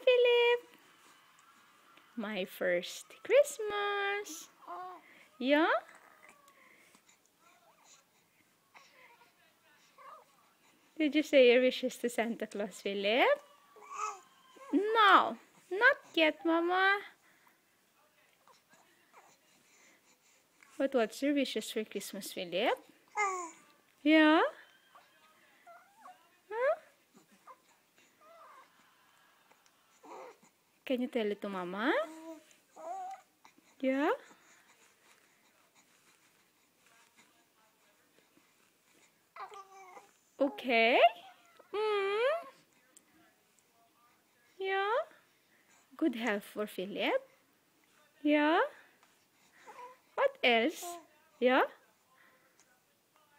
Philip. My first Christmas. Yeah? Did you say your wishes to Santa Claus, Philip? No, not yet, Mama. But what's your wishes for Christmas, Philip? Yeah? Huh? Can you tell it to Mama? Yeah? Okay. Yeah. Good health for Philip. Yeah. What else? Yeah.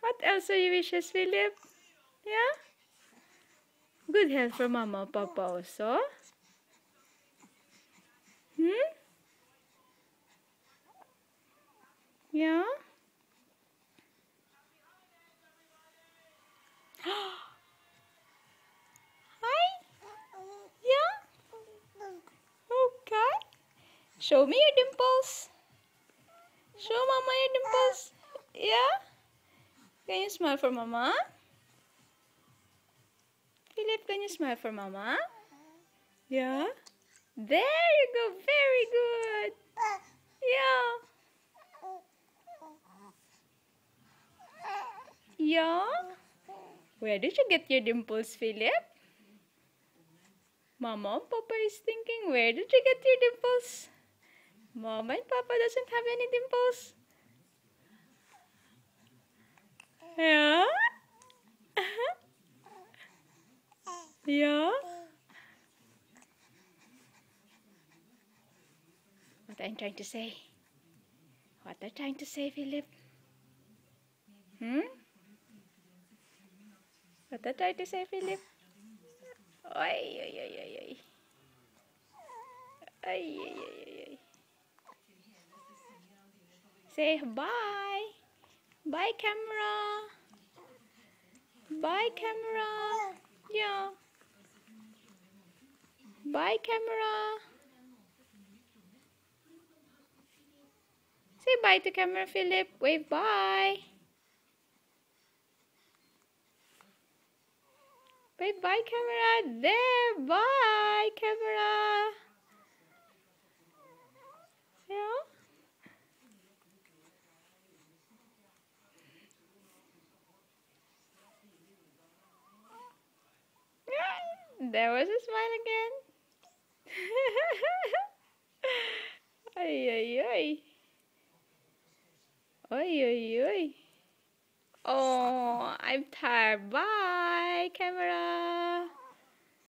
What else are your wishes, Philip? Yeah. Good health for Mama and Papa also. Yeah. Hi. Yeah. Okay. Show me your dimples. Show Mama your dimples. Yeah. Can you smile for Mama? Philip, can you smile for Mama? Yeah. There you go. Very good. Yeah. Yeah. Where did you get your dimples, Philip? Mama and Papa is thinking, where did you get your dimples? Mama and Papa doesn't have any dimples. Yeah? Yeah? What I'm trying to say? What are you trying to say, Philip? What are you trying to say, Philip? Oi, oi, oi, oi, oi. Oi, oi, oi, oi, oi. Say bye. Bye, camera. Bye, camera. Yeah. Bye, camera. Say bye to camera, Philip. Wave bye. Wave bye, camera. There. Bye, camera. Yeah. There was a smile again. Ay, ay, ay. Ay, ay, ay. Oh, I'm tired. Bye, camera.